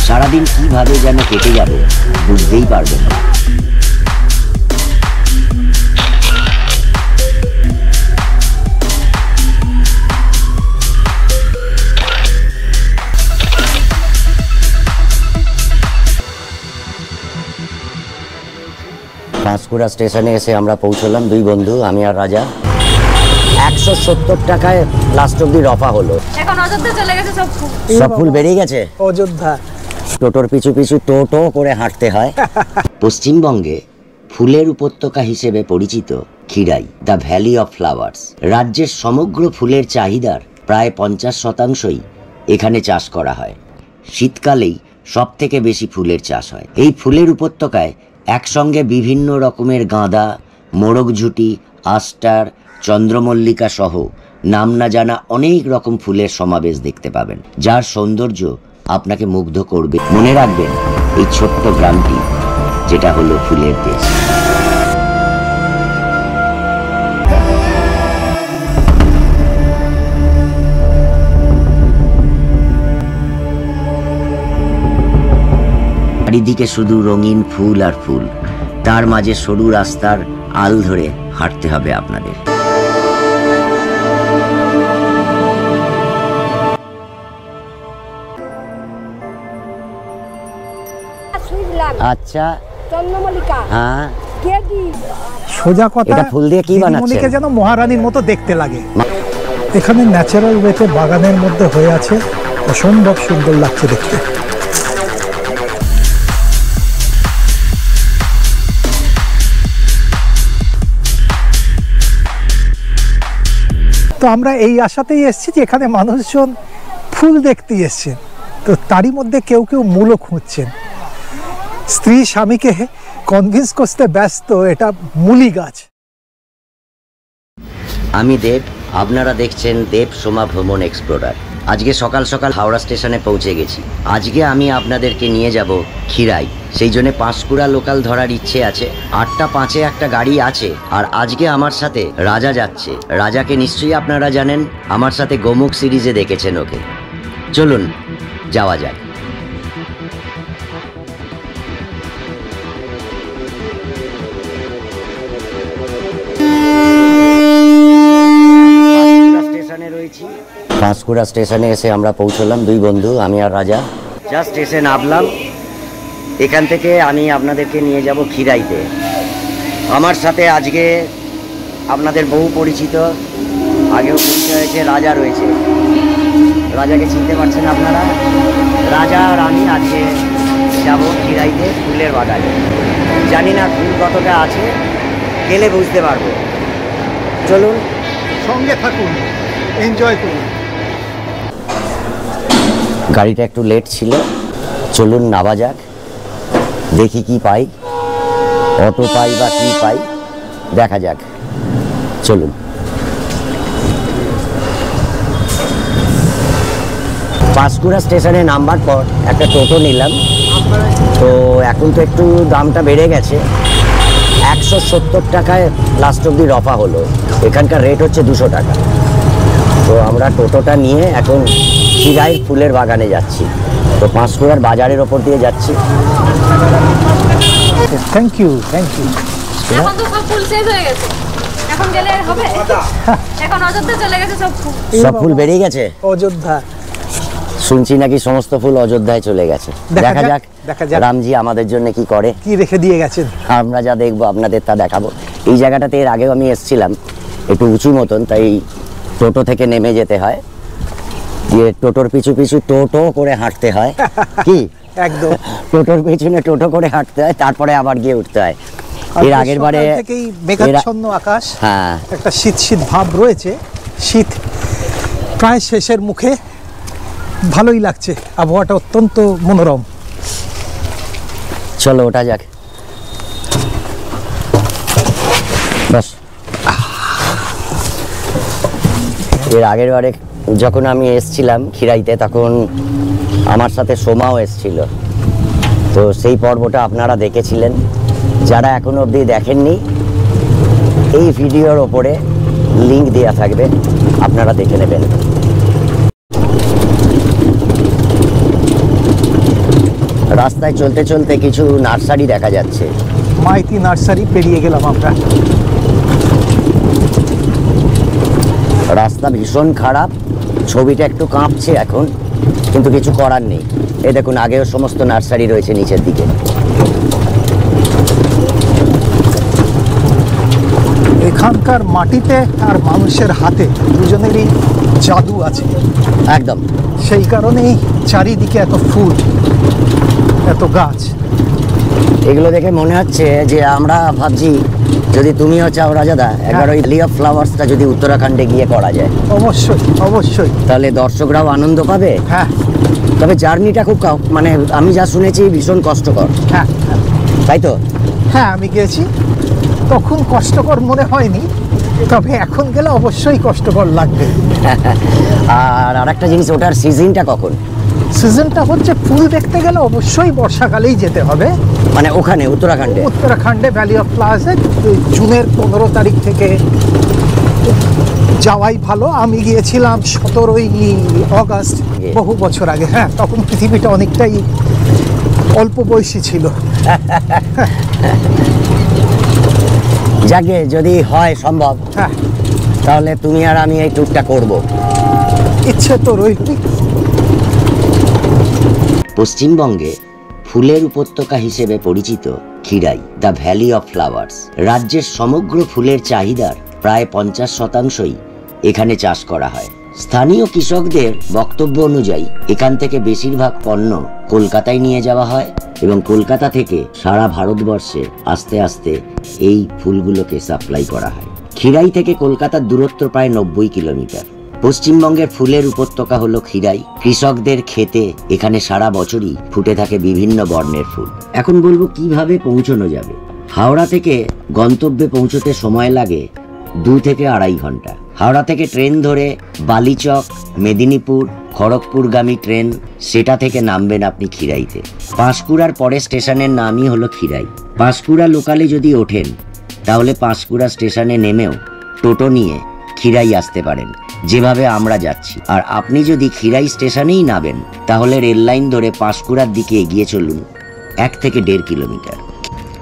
সারাদিন কিভাবে যেন কেটে যাবে বুঝতেই পারবেন না। পাঁশকুড়া স্টেশনে এসে আমরা পৌঁছলাম, দুই বন্ধু, আমি আর রাজা। 170 টাকায় লাস্ট অব্দি রফা হলো। এখন অযোধ্যা চলে গেছে সব ফুল। সব ফুল বেরিয়ে গেছে অযোধ্যা। টোটোর পিছু পিছু টোটো করে হাঁটতে হয়। পশ্চিমবঙ্গে ফুলের উপত্যকা হিসেবে পরিচিত Khirai, the valley of flowers. রাজ্যের সমগ্র ফুলের চাহিদার প্রায় 50% এখানে চাষ করা হয়। শীতকালেই সব থেকে বেশি ফুলের চাষ হয়। এই ফুলের উপত্যকায় একসঙ্গে বিভিন্ন রকমের গাঁদা, মোরগঝুটি, আস্টার, চন্দ্রমল্লিকা সহ নাম না জানা অনেক রকম ফুলের সমাবেশ দেখতে পাবেন, যার সৌন্দর্য আপনাকে মুগ্ধ করবে। মনে রাখবেন এই ছোট্ট গ্রামটি, যেটা হলো ফুলের দেশ। চারিদিকে শুধু রঙিন ফুল আর ফুল, তার মাঝে সরু রাস্তার আল ধরে হাঁটতে হবে আপনাদের। আচ্ছা, চন্দ্রমল্লিকা। হ্যাঁ, সোজা কথা, এটা ফুল দিয়ে কি বানাচ্ছেন? যেন মহারানীর মতো দেখতে লাগে। এখানে ন্যাচারাল ওয়েতে বাগানের মধ্যে হয়ে আছে, অসম্ভব সুন্দর লাগছে দেখতে। তো আমরা এই আশাতেই এসেছি যে এখানে মানুষজন ফুল দেখতে এসছেন, তো তারই মধ্যে কেউ কেউ মূলও খুঁজছেন। স্ত্রী স্বামীকে কনভিন্স করতে ব্যস্ত এটা মুলি গাছ। আমি দেব, আপনারা দেখছেন দেব সোমা ভ্রমণ এক্সপ্লোরার। আজকে সকাল সকাল হাওড়া স্টেশনে পৌঁছে গেছি। আজকে আমি আপনাদেরকে নিয়ে যাব খিরাই, সেই জন্য পাঁশকুড়া লোকাল ধরার ইচ্ছে আছে। 8টা 5-এ একটা গাড়ি আছে, আর আজকে আমার সাথে রাজা যাচ্ছে। রাজাকে নিশ্চয়ই আপনারা জানেন, আমার সাথে গোমুখ সিরিজে দেখেছেন ওকে। চলুন যাওয়া যাক। পাঁশকুড়া স্টেশনে এসে আমরা পৌঁছলাম, দুই বন্ধু, আমি আর রাজা। জাস্ট স্টেশন নামলাম। এখান থেকে আমি আপনাদেরকে নিয়ে যাব খিরাইতে। আমার সাথে আজকে আপনাদের বহু পরিচিত, আগেও পরিচয় হয়েছে, রাজা রয়েছে। রাজাকে চিনতে পারছেন আপনারা? রাজা আর আমি আজকে যাব খিরাইতে ফুলের বাগানে। জানি না ফুল কতটা আছে, গেলে বুঝতে পারবো। চলুন সঙ্গে থাকুন, এনজয় করুন। গাড়িটা একটু লেট ছিল, চলুন নামা যাক, দেখি কি পাই, অটো পাই বা কি পাই, দেখা যাক। চলুন। পাঁশকুড়া স্টেশনে নামবার পর একটা টোটো নিলাম। তো এখন তো একটু দামটা বেড়ে গেছে, 170 টাকায় লাস্ট অব্দি রফা হলো। এখানকার রেট হচ্ছে 200 টাকা। তো আমরা টোটোটা নিয়ে এখন খিরাইয়ের ফুলের বাগানে যাচ্ছি। তো পাঁশকুড়ার বাজারের ওপর দিয়ে যাচ্ছি। Thank you, thank you. এখন তো সব ফুল শেষ হয়ে গেছে, এখন গেলে হবে? এখন অযোধ্যা চলে গেছে সব ফুল। সব ফুল বেরিয়ে গেছে অযোধ্যা। শুনছি নাকি সমস্ত ফুল অযোধ্যায় চলে গেছে। দেখা যাক রামজি আমাদের জন্য কি করে, কি রেখে দিয়ে গেছেন। আমরা যা দেখবো আপনাদের তা দেখাবো। এই জায়গাটাতে এর আগেও আমি এসেছিলাম, একটু উঁচু মতন, তাই টোটো থেকে নেমে যেতে হয়, দিয়ে টোটোর পিছু পিছু টোটো করে হাঁটতে হয়। কি একদম, টোটোর পিছনে টোটো করে হাঁটতে হয়, তারপরে আবার গিয়ে উঠতে হয়। এর আগের বারে থেকেই মেঘাচ্ছন্ন আকাশ, হ্যাঁ, একটা শীত শীত ভাব রয়েছে। শীত প্রায় শেষের মুখে, ভালোই লাগছে, আবহাওয়াটা অত্যন্ত মনোরম। চলো ওটা যাক। বাস, এর আগের বারে যখন আমি এসছিলাম খিরাইতে, তখন আমার সাথে সোমাও এসছিল। তো সেই পর্বটা আপনারা দেখেছিলেন। যারা এখনো অবধি দেখেননি, এই ভিডিওর ওপরে লিংক দেওয়া থাকবে, আপনারা দেখে নেবেন। রাস্তায় চলতে চলতে কিছু নার্সারি দেখা যাচ্ছে। মাইতি নার্সারি পেরিয়ে গেলাম আমরা। রাস্তা ভীষণ খারাপ, ছবিটা একটু কাঁপছে এখন, কিন্তু কিছু করার নেই। এই দেখুন, আগেও সমস্ত নার্সারি রয়েছে নিচের দিকে। এখানকার মাটিতে আর মানুষের হাতে দুজনেরই জাদু আছে একদম। সেই কারণেই চারিদিকে এত ফুল, এত গাছ। এগুলো দেখে মনে হচ্ছে যে আমরা ভাবছি যদি তুমিও চাও রাজাদা, একবার ওই ভ্যালি অফ ফ্লাওয়ার্সটা যদি উত্তরাখণ্ডে গিয়ে করা যায়। অবশ্যই অবশ্যই। তাহলে দর্শকরাও আনন্দ পাবে। হ্যাঁ তবে জার্নিটা খুব মানে আমি যা শুনেছি ভীষণ কষ্টকর। হ্যাঁ তাই তো? হ্যাঁ, আমি গেছি, তখন কষ্টকর মনে হয়নি, তবে এখন গেলে অবশ্যই কষ্টকর লাগবে। আর আরেকটা জিনিস, ওটার সিজনটা কখন? সিজনটা হচ্ছে ফুল দেখতে গেলে অবশ্যই বর্ষাকালেই যেতে হবে। মানে ওখানে উত্তরাখণ্ডে ভ্যালি অফ ফ্লাওয়ার্সে জুনের 15 তারিখ থেকে যাওয়াই ভালো। আমি গিয়েছিলাম 17ই অগাস্ট, বহু বছর আগে। হ্যাঁ, তখন পৃথিবীটা অনেকটাই অল্প বয়সী ছিল। যাকে যদি হয় সম্ভব, হ্যাঁ, তাহলে তুমি আর আমি এই ট্যুরটা করব। ইচ্ছে তো রইলই। পশ্চিমবঙ্গে ফুলের উপত্যকা হিসেবে পরিচিত Khirai, the valley of flowers. রাজ্যের সমগ্র ফুলের চাহিদার প্রায় 50% এখানে চাষ করা হয়। স্থানীয় কৃষকদের বক্তব্য অনুযায়ী এখান থেকে বেশিরভাগ পণ্য কলকাতায় নিয়ে যাওয়া হয় এবং কলকাতা থেকে সারা ভারতবর্ষে আস্তে আস্তে এই ফুলগুলোকে সাপ্লাই করা হয়। খিরাই থেকে কলকাতার দূরত্ব প্রায় 90 কিলোমিটার। পশ্চিমবঙ্গের ফুলের উপত্যকা হলো খিরাই। কৃষকদের ক্ষেতে এখানে সারা বছরই ফুটে থাকে বিভিন্ন বর্ণের ফুল। এখন বলবো কিভাবে পৌঁছানো যাবে। হাওড়া থেকে গন্তব্যে পৌঁছতে সময় লাগে 2 থেকে 2.5 ঘন্টা। হাওড়া থেকে ট্রেন ধরে বালিচক, মেদিনীপুর, খড়গপুরগামী ট্রেন, সেটা থেকে নামবেন আপনি খিরাইতে। পাঁশকুড়ার পরের স্টেশনের নামই হলো খিরাই। পাঁশকুড়া লোকালে যদি ওঠেন তাহলে পাঁশকুড়া স্টেশনে নেমেও টোটো নিয়ে খিরাই আসতে পারেন, যেভাবে আমরা যাচ্ছি। আর আপনি যদি খিরাই স্টেশনেই নামেন তাহলে রেল লাইন ধরে পাঁশকুড়ার দিকে এগিয়ে চলুন 1 থেকে 1.5 কিলোমিটার।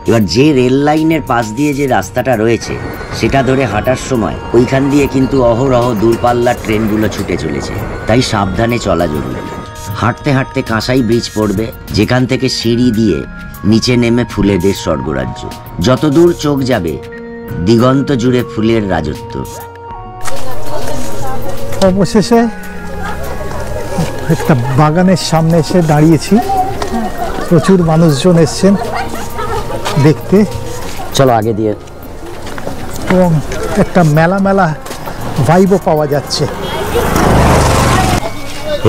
এবার যে রেল লাইনের পাশ দিয়ে যে রাস্তাটা রয়েছে সেটা ধরে হাঁটার সময় ওইখান দিয়ে কিন্তু অহরহ দূরপাল্লার ট্রেনগুলো ছুটে চলেছে, তাই সাবধানে চলা জরুরি। হাঁটতে হাঁটতে কাঁসাই ব্রিজ পড়বে, যেখান থেকে সিঁড়ি দিয়ে নিচে নেমে ফুলেদের স্বর্গরাজ্য। যতদূর চোখ যাবে দিগন্ত জুড়ে ফুলের রাজত্ব। অবশেষে একটা বাগানের সামনে এসে দাঁড়িয়েছি। প্রচুর মানুষজন এসছেন দেখতে। চলো আগে দিয়ে। এবং একটা মেলা মেলা ভাইবও পাওয়া যাচ্ছে।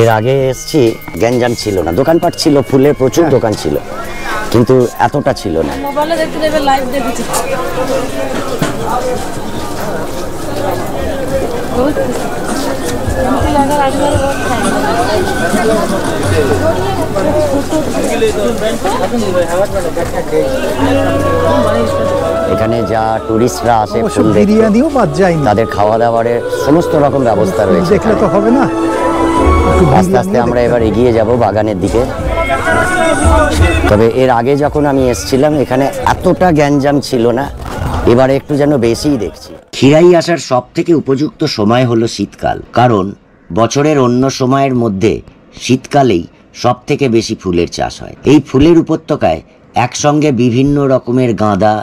এর আগে এসছি, গ্যাঞ্জাম ছিল না, দোকানপাট ছিল, ফুলের প্রচুর দোকান ছিল, কিন্তু এতটা ছিল না। মোবাইলে দেখতে দেবে, লাইভ দেখেছি। এখানে যা টুরিস্টরা আসে অবশ্য ফুল দেখতে, বিরিয়ানিও বাদ যায়নি। তাদের খাওয়া দাওয়ার সমস্ত রকম ব্যবস্থা রয়েছে। দেখলে তো হবে না। একটু আস্তে আস্তে বিরিয়ানিও আমরা দেখতে এবার এগিয়ে যাব বাগানের দিকে। তবে এর আগে যখন আমি এসেছিলাম এখানে এতটা গ্যাঞ্জাম ছিল না, এবারে একটু যেন বেশিই দেখছি। খিরাই আসার সব থেকে উপযুক্ত সময় হলো শীতকাল, কারণ বছরের অন্য সময়ের মধ্যে শীতকালেই সব থেকে বেশি ফুলের চাষ হয়। এই ফুলের উপত্যকায় একসঙ্গে বিভিন্ন রকমের গাঁদা,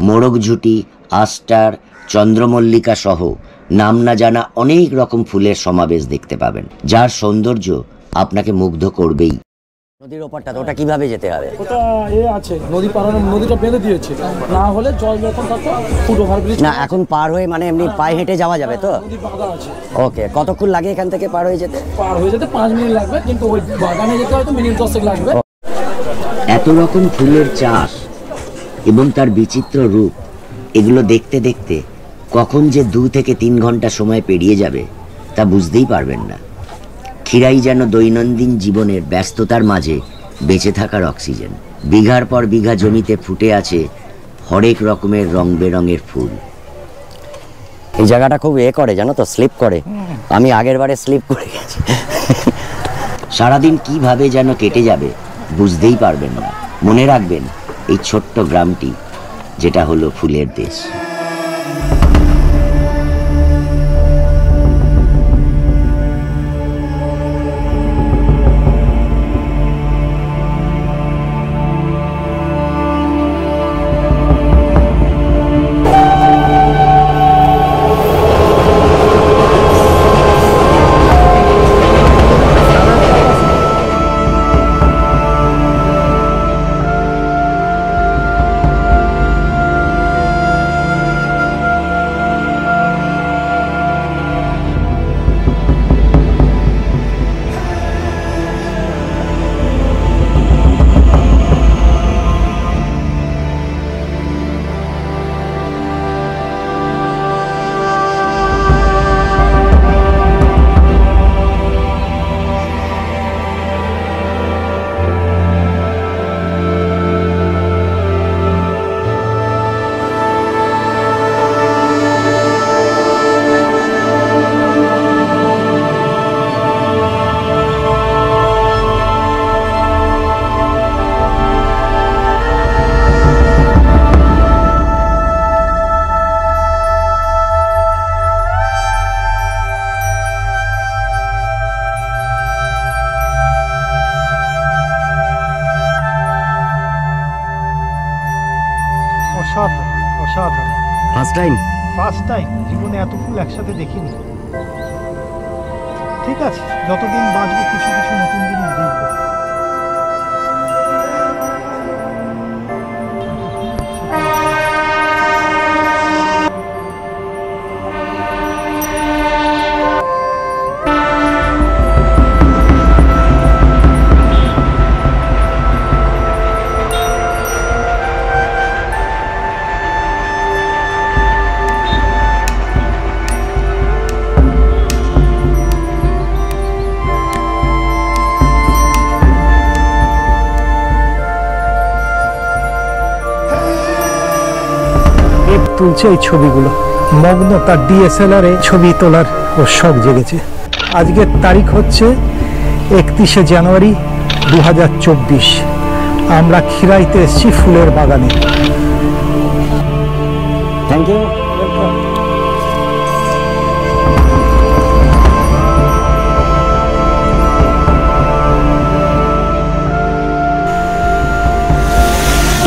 মোরগঝুটি, আস্টার, চন্দ্রমল্লিকা সহ নাম না জানা অনেক রকম ফুলের সমাবেশ দেখতে পাবেন, যার সৌন্দর্য আপনাকে মুগ্ধ করবেই। নদীর ওপারটা ওটা কিভাবে যেতে হবে? ওটা আছে নদী পার, নদীটা বেঁধে দিয়েছে, না হলে জল যখন থাকতো ফুট ওভার ব্রিজ। না, এখন পার হয়ে মানে এমনি পায়ে হেঁটে যাওয়া যাবে তো? নদী বাঁধা আছে। ওকে, কতক্ষণ লাগে এখান থেকে পার হয়ে যেতে? পার হয়ে যেতে 5 মিনিট লাগবে, কিন্তু ওই বাগানে যেতে হয়তো মিনিট 10 লাগবে। এত রকম ফুলের চাষ এবং তার বিচিত্র রূপ, এগুলো দেখতে দেখতে কখন যে 2 থেকে 3 ঘন্টা সময় পেরিয়ে যাবে তা বুঝতেই পারবেন না। খিরাই যেন দৈনন্দিন জীবনের ব্যস্ততার মাঝে বেঁচে থাকার অক্সিজেন। বিঘার পর বিঘা জমিতে ফুটে আছে হরেক রকমের রং বেরঙের ফুল। এই জায়গাটা খুব করে জানো তো, স্লিপ করে। আমি আগের বারে স্লিপ করে গেছি। সারাদিন কিভাবে যেন কেটে যাবে বুঝতেই পারবেন না। মনে রাখবেন এই ছোট্ট গ্রামটি, যেটা হলো ফুলের দেশ। অসাধারণ অসাধারণ। ফার্স্ট টাইম জীবনে এত ফুল একসাথে দেখিনি। ঠিক আছে, যতদিন বাঁচবো কিছু কিছু নতুন জিনিস দেখবো। তুলছে এই ছবিগুলো, মগ্ন তার ডিএসএলআর এ ছবি তোলার ওর শখ জেগেছে। আজকের তারিখ হচ্ছে 31শে জানুয়ারি 2024। আমরা খিরাইতে এসেছি ফুলের বাগানে। Thank you.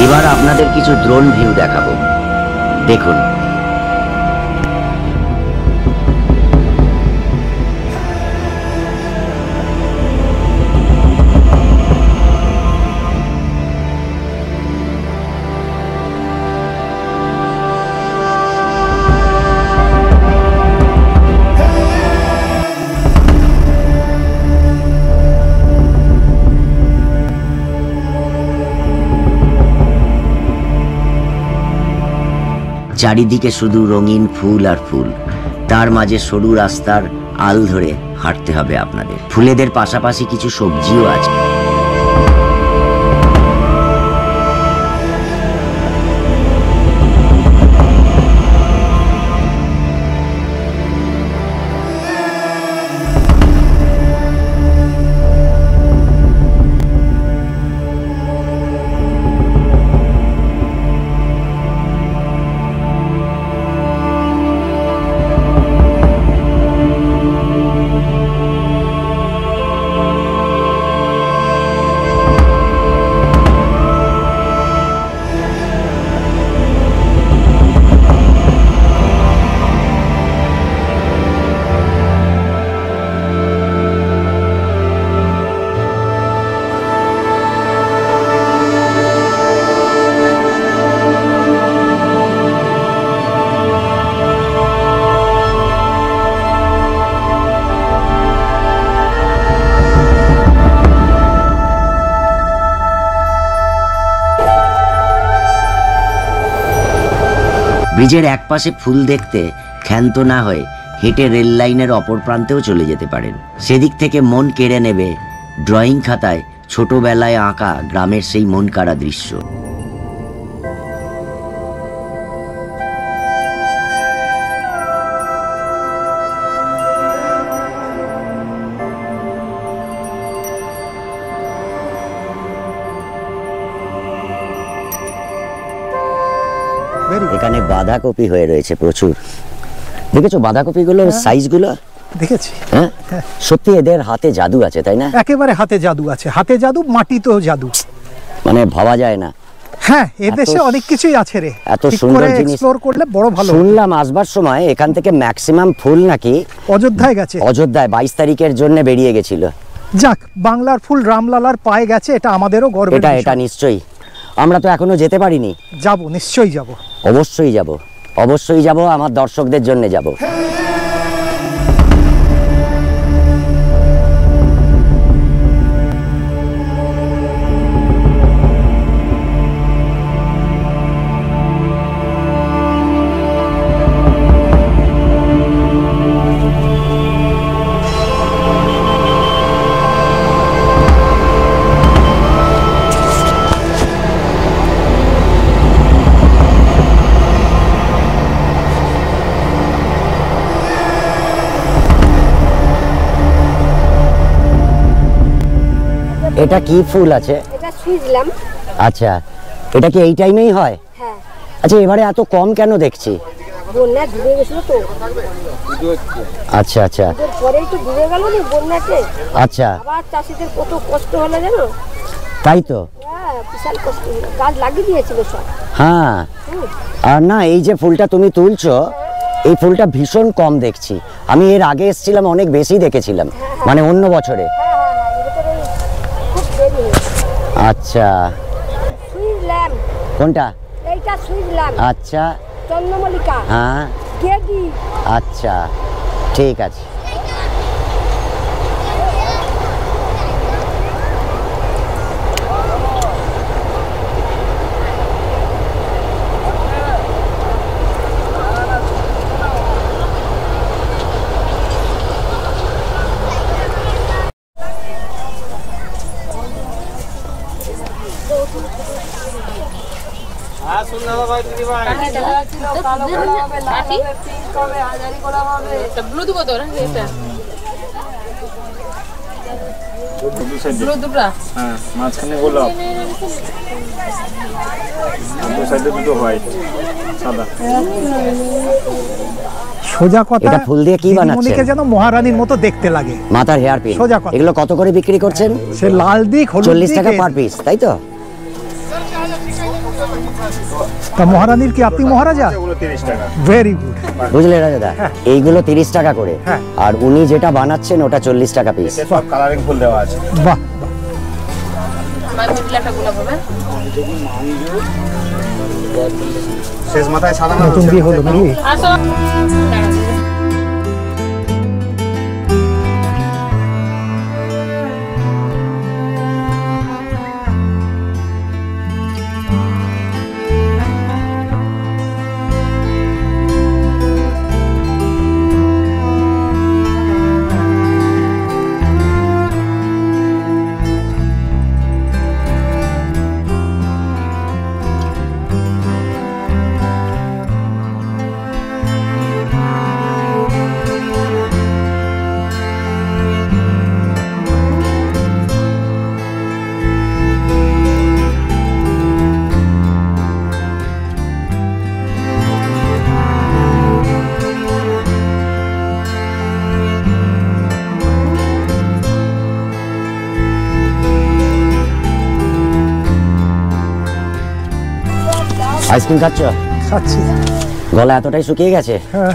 এবার আপনাদের কিছু ড্রোন ভিউ দেখাবো, দেখুন। চারিদিকে শুধু রঙিন ফুল আর ফুল, তার মাঝে সরু রাস্তার আল ধরে হাঁটতে হবে আপনাদের। ফুলেদের পাশাপাশি কিছু সবজিও আছে। ব্রিজের এক পাশে ফুল দেখতে ক্ষান্ত না হয়ে হেঁটে রেল লাইনের অপর প্রান্তেও চলে যেতে পারেন। সেদিক থেকে মন কেড়ে নেবে ড্রয়িং খাতায় ছোটবেলায় আঁকা গ্রামের সেই মন কাড়া দৃশ্য। এখানে বাঁধাকপি হয়ে রয়েছে প্রচুর। দেখেছো বাঁধাকপিগুলোর সাইজগুলো? দেখেছি। হ্যাঁ, সত্যি এদের হাতে জাদু আছে, তাই না? একেবারে হাতে জাদু আছে, হাতে জাদু, মাটিতেও জাদু, মানে ভাবা যায় না। হ্যাঁ, এদেশে অনেক কিছুই আছে রে, এত সুন্দর জিনিস এক্সপ্লোর করলে বড় ভালো। শুনলাম আসবার সময় এখান থেকে ম্যাক্সিমাম ফুল নাকি অযোধ্যায় গেছে। অযোধ্যায় 22 তারিখের জন্য বেরিয়ে গেছিল। যাক, বাংলার ফুল রামলালার পায়ে গেছে, এটা আমাদেরও গর্বের বিষয়। এটা নিশ্চয়ই। আমরা তো এখনো যেতে পারিনি। যাব, নিশ্চয়ই যাব। অবশ্যই যাব, অবশ্যই যাব, আমার দর্শকদের জন্য যাব। এটা কি ফুল আছে? এটা সুইজলাম। আচ্ছা, এটা কি এই টাইমেই হয়? হ্যাঁ। আচ্ছা, এবারে এত কম কেন দেখছি? বন্যা ডুবে গেছিল তো। আচ্ছা আচ্ছা, পরেই তো ডুবে গেল না বন্যাতে। আচ্ছা, আবার চাষিদের কত কষ্ট হলো জানো? তাই তো। হ্যাঁ, বিশাল কষ্ট হলো, গাছ লাগিয়ে দিয়েছিল সব। হ্যাঁ, আর না, এই যে ফুলটা তুমি তুলছো, এই ফুলটা ভীষণ কম দেখছি। আমি এর আগে এসেছিলাম, অনেক বেশি দেখেছিলাম, মানে অন্য বছরে। খুব দেরি হয়েছে। আচ্ছা, সুইজলাম। কোনটা? এইটা সুইজলাম। আচ্ছা, চন্দ্রমল্লিকা। হ্যাঁ, গেদি। আচ্ছা, ঠিক আছে। মাঝখানে গোলাপ, সাইডে দুটো হোয়াইট, সাদা। সোজা কথা, এটা ফুল দিয়ে কি বানাচ্ছেন? দিদিমণিকে যেন মহারানীর মতো দেখতে লাগে। মাথার হেয়ার পিন। সোজা কথা। এগুলো কত করে বিক্রি করছেন? সে লাল দিক, হলুদ 40 টাকা দিক। পার পিস, তাই তো? তা মহারানীর কি আপনি মহারাজা? এগুলো 30 টাকা। Very good. বুঝলে রাজাদা, এইগুলো 30 টাকা করে, হ্যাঁ। আর উনি যেটা বানাচ্ছেন ওটা 40 টাকা পিস। এতে সব কালারিং ফুল দেওয়া আছে। বাহ, শেষ মাথায় সাদা না, নতুন বিয়ে হলো নাকি? আইসক্রিম খাচ্ছ? খাচ্ছি। গলা এতটাই শুকিয়ে গেছে? হ্যাঁ,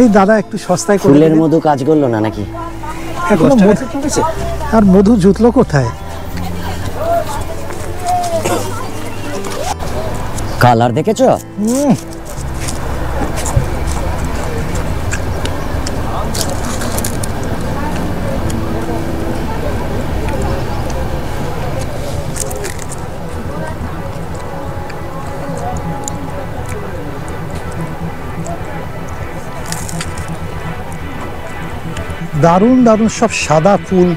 এই দাদা একটু সস্তায় করে ফুলের দিলেন। মধু কাজ করলো না নাকি? এখনো আর মধু জুতলো কোথায়? কালার দেখেছো? দারুণ দারুণ সব সাদা ফুল,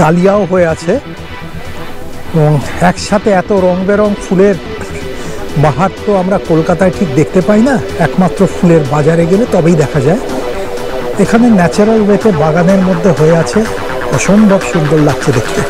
ডালিয়াও হয়ে আছে, এবং একসাথে এত রং বেরং ফুলের বাহার তো আমরা কলকাতায় ঠিক দেখতে পাই না, একমাত্র ফুলের বাজারে গেলে তবেই দেখা যায়। এখানে ন্যাচারাল ওয়েতে বাগানের মধ্যে হয়ে আছে, অসম্ভব সুন্দর লাগছে দেখতে।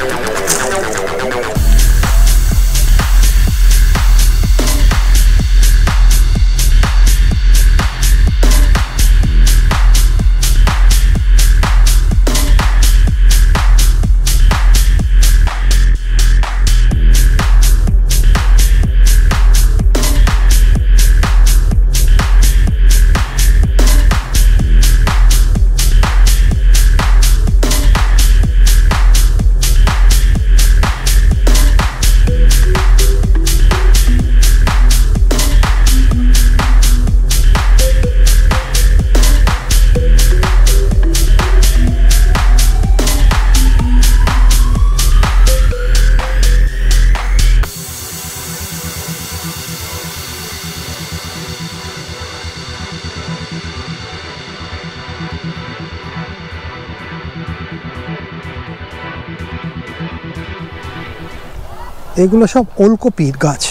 এগুলো সব ওলকপির গাছ,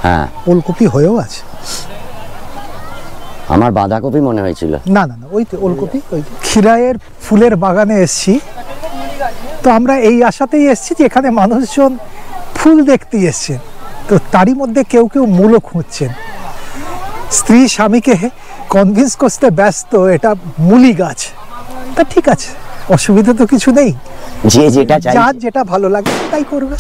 হ্যাঁ ওলকপি হয়েও আছে। আমার বাঁধাকপি মনে হয়েছিল। না না না, ওই তো ওলকপি। ওই খিরাইয়ের ফুলের বাগানে এসছি, তো আমরা এই আশাতেই এসছি যে এখানে মানুষজন ফুল দেখতে এসছেন, তো তারই মধ্যে কেউ কেউ মূলও খুঁজছেন। স্ত্রী স্বামীকে কনভিন্স করতে ব্যস্ত এটা মুলি গাছ। তা ঠিক আছে, অসুবিধা তো কিছু নেই, যে যেটা চাই যার যেটা ভালো লাগে তাই করবে।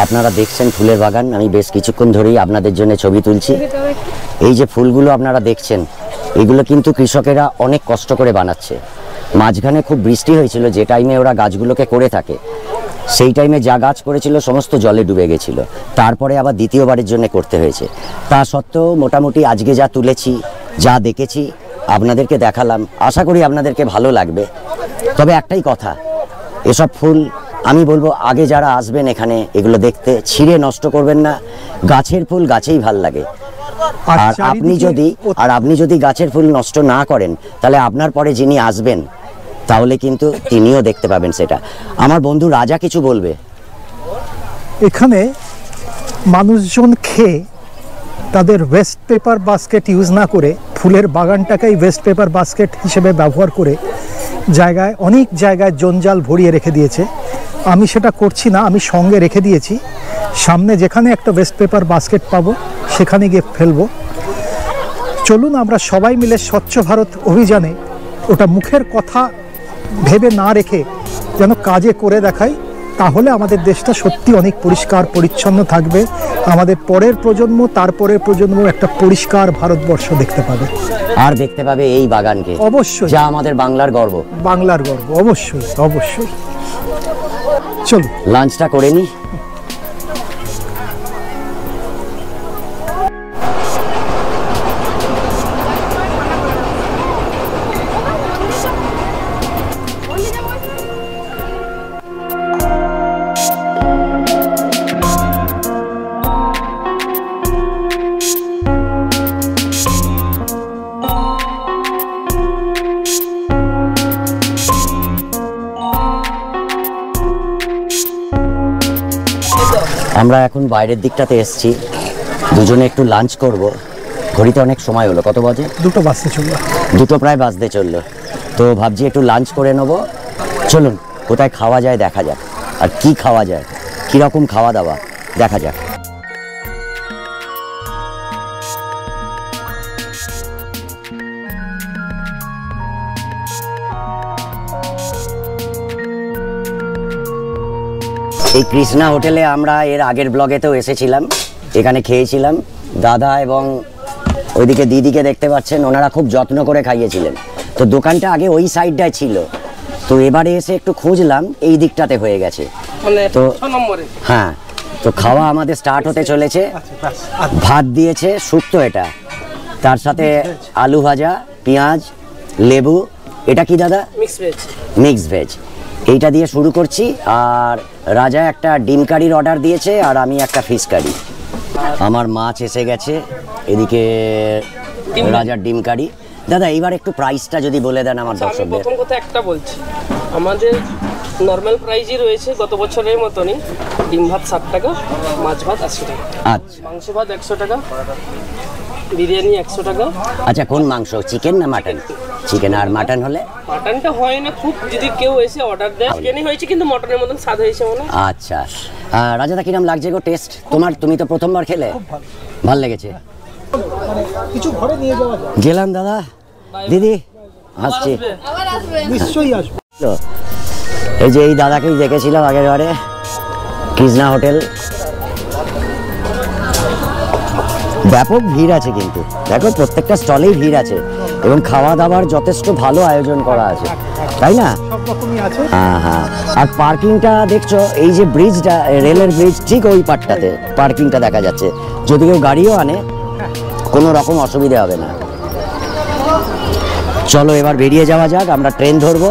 আপনারা দেখছেন ফুলের বাগান। আমি বেশ কিছুক্ষণ ধরেই আপনাদের জন্য ছবি তুলছি। এই যে ফুলগুলো আপনারা দেখছেন, এগুলো কিন্তু কৃষকেরা অনেক কষ্ট করে বানাচ্ছে। মাঝখানে খুব বৃষ্টি হয়েছিল, যে টাইমে ওরা গাছগুলোকে করে থাকে, সেই টাইমে যা গাছ করেছিল সমস্ত জলে ডুবে গেছিল। তারপরে আবার দ্বিতীয়বারের জন্য করতে হয়েছে। তা সত্ত্বেও মোটামুটি আজকে যা তুলেছি, যা দেখেছি, আপনাদেরকে দেখালাম। আশা করি আপনাদেরকে ভালো লাগবে। তবে একটাই কথা, এসব ফুল আমি বলবো আগে যারা আসবেন এখানে এগুলো দেখতে, ছিঁড়ে নষ্ট করবেন না। গাছের ফুল গাছেই ভাল লাগে। আর আপনি যদি গাছের ফুল নষ্ট না করেন, তাহলে আপনার পরে যিনি আসবেন তাহলে কিন্তু তিনিও দেখতে পাবেন সেটা। আমার বন্ধু রাজা কিছু বলবে। এখানে মানুষজন খেয়ে তাদের ওয়েস্ট পেপার বাস্কেট ইউজ না করে ফুলের বাগানটাকেই ওয়েস্ট পেপার বাস্কেট হিসেবে ব্যবহার করে অনেক জায়গায় জঞ্জাল ভরিয়ে রেখে দিয়েছে। আমি সেটা করছি না, আমি সঙ্গে রেখে দিয়েছি। সামনে যেখানে একটা ওয়েস্ট পেপার বাস্কেট পাবো সেখানে গিয়ে ফেলবো। চলুন আমরা সবাই মিলে স্বচ্ছ ভারত অভিযানে ওটা মুখের কথা ভেবে না রেখে যেন কাজে করে দেখাই, তাহলে আমাদের দেশটা সত্যি অনেক পরিষ্কার পরিচ্ছন্ন থাকবে। আমাদের পরের প্রজন্ম, তারপরের প্রজন্ম একটা পরিষ্কার ভারতবর্ষ দেখতে পাবে। আর দেখতে পাবে এই বাগানকে, অবশ্যই, যা আমাদের বাংলার গর্ব। বাংলার গর্ব, অবশ্যই অবশ্যই। চলুন লাঞ্চটা করে নি। আমরা এখন বাইরের দিকটাতে এসেছি, দুজনে একটু লাঞ্চ করব। ঘড়িতে অনেক সময় হলো, কত বাজে? 2টো বাজতে চললো। 2টো প্রায় বাজতে চললো। তো ভাবছি একটু লাঞ্চ করে নেবো। চলুন কোথায় খাওয়া যায় দেখা যাক, আর কি খাওয়া যায়, কীরকম খাওয়া দাওয়া দেখা যাক। এই কৃষ্ণা হোটেলে আমরা এর আগের ব্লগেতেও এসেছিলাম, এখানে খেয়েছিলাম। দাদা এবং ওইদিকে দিদিকে দেখতে পাচ্ছেন, ওনারা খুব যত্ন করে খাইয়েছিলেন। তো দোকানটা আগে ওই সাইডটায় ছিল, তো এবারে এসে একটু খুঁজলাম এই দিকটাতে হয়ে গেছে। তো হ্যাঁ, তো খাওয়া আমাদের স্টার্ট হতে চলেছে। ভাত দিয়েছে শুক্তো, এটা তার সাথে আলু ভাজা, পেঁয়াজ, লেবু। এটা কি দাদা? Mix veg. Mix veg. এইটা দিয়ে শুরু করছি। আর রাজা একটা ডিম কারির অর্ডার দিয়েছে আর আমি একটা ফিশ কারি। আমার মাছ এসে গেছে, এদিকে রাজার ডিম কারি। দাদা এইবার একটু প্রাইসটা যদি বলে দেন আমার আমি দর্শকদের। প্রথম কথা একটা বলছি, আমাদের নর্মাল প্রাইসই রয়েছে গত বছরের মতনই। ডিম ভাত 60 টাকা, মাছ ভাত 80 টাকা, আচ্ছা মাংস ভাত 100 টাকা, বিরিয়ানি 100 টাকা। আচ্ছা, কোন মাংস, চিকেন না মাটন? চিকেন। আর মাটন হলে? মাটনটা হয় না খুব, যদি কেউ এসে অর্ডার দেয়। চিকেনই হয়েছে কিন্তু মটনের মতন স্বাদ হয়েছে মনে হয়। আচ্ছা। রাজাদা কিরম লাগছে গো টেস্ট তোমার? তুমি তো প্রথমবার খেলে। ভাল লেগেছে? কিছু ঘরে নিয়ে যাওয়া যায়। গেলাম দাদা। দিদি আসছি। আবার আসবেন। নিশ্চয়ই আসবো। এই যে এই দাদাকেই দেখেছিলাম আগের বারে, কৃষ্ণা হোটেল। ব্যাপক ভিড় আছে কিন্তু, দেখো প্রত্যেকটা স্টলেই ভিড় আছে এবং খাওয়া দাওয়ার যথেষ্ট ভালো আয়োজন করা আছে, তাই না? সব রকমই আছে। হ্যাঁ হ্যাঁ। আর পার্কিংটা দেখছো, এই যে ব্রিজটা, রেলের ব্রিজ, ঠিক ওই পাটটাতে পার্কিংটা দেখা যাচ্ছে। যদি কেউ গাড়িও আনে কোনো রকম অসুবিধা হবে না। চলো এবার বেরিয়ে যাওয়া যাক, আমরা ট্রেন ধরবো।